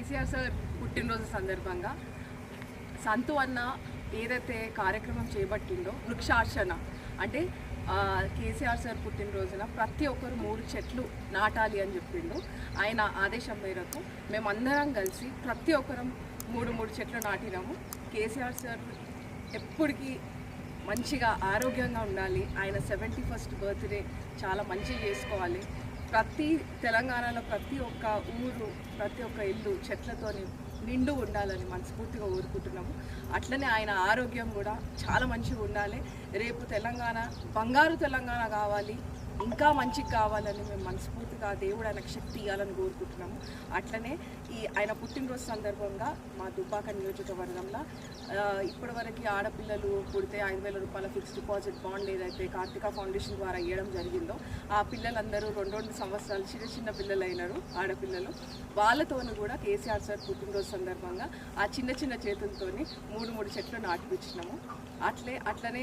KCR sir పుట్టినరోజు సందర్భంగా సంతు అన్న ఏదైతే కార్యక్రమం చేపట్టిండో వృక్షార్చన అంటే కేసీఆర్ సార్ పుట్టినరోజున ప్రతి ఒక్కరు 3 చెట్లు నాటాలి అని చెప్పిండు. ఆయన ఆదేశం మేరకు మేమందరం కలిసి ప్రతి ఒక్కరం 3 చెట్లు నాటినాము. కేసీఆర్ సార్ ఎప్పటికీ మంచిగా ఆరోగ్యంగా ఉండాలి. ఆయన 71st బర్త్డే చాలా మంచిగా చేసుకోవాలి. ప్రతి తెలంగాణలో ప్రతి ఒక్క ఊరు ప్రతి ఒక్క ఇల్లు చెట్లతోని నిండు ఉండాలని మనస్ఫూర్తిగా కోరుకుంటున్నాము. అట్లనే ఆయన ఆరోగ్యం కూడా చాలా మంచిగా ఉండాలి. రేపు తెలంగాణ బంగారు తెలంగాణ కావాలి, ఇంకా మంచిగా కావాలని మేము మనస్ఫూర్తిగా దేవుడు ఆయనకు శక్తి ఇవ్వాలని కోరుకుంటున్నాము. అట్లనే ఆయన పుట్టినరోజు సందర్భంగా మా దుబ్బాక నియోజకవర్గంలో ఇప్పటివరకు ఆడపిల్లలు పుడితే 5,000 రూపాయల ఫిక్స్డ్ డిపాజిట్ బాండ్ ఏదైతే కార్తిక ఫౌండేషన్ ద్వారా ఇవ్వడం జరిగిందో ఆ పిల్లలందరూ 2 సంవత్సరాలు చిన్న పిల్లలు అయినారు ఆడపిల్లలు. వాళ్ళతోనూ కూడా కేసీఆర్ సార్ పుట్టినరోజు సందర్భంగా ఆ చిన్న చేతులతోని 3 చెట్లు నాటిపించినాము. అట్లనే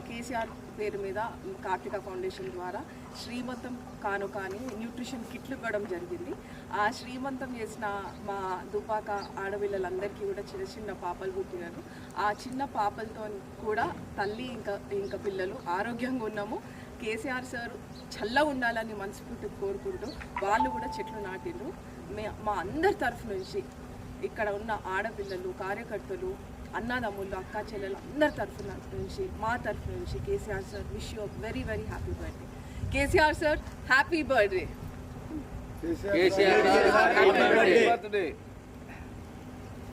కేసీఆర్ పేరు మీద కార్తిక ఫౌండేషన్ ద్వారా శ్రీమంతం కానుక అని న్యూట్రిషన్ కిట్లు ఇవ్వడం జరిగింది. ఆ శ్రీమంతం చేసిన మా దుబ్బాక ఆడపిల్లలందరికీ కూడా చిన్న పాపలు పుట్టినారు. ఆ చిన్న పాపలతో కూడా తల్లి ఇంకా పిల్లలు ఆరోగ్యంగా ఉన్నాము. కేసీఆర్ సార్ చల్ల ఉండాలని మనస్ఫూర్తి కోరుకుంటూ వాళ్ళు కూడా చెట్లు నాటిండ్రు. మా అందరి తరఫు నుంచి ఇక్కడ ఉన్న ఆడపిల్లలు కార్యకర్తలు అన్నదమ్ముళ్ళు అక్క చెల్లెలు అందరి తరఫు నుంచి మా తరఫు నుంచి KCR sir wish you very happy birthday. KCR sir happy birthday.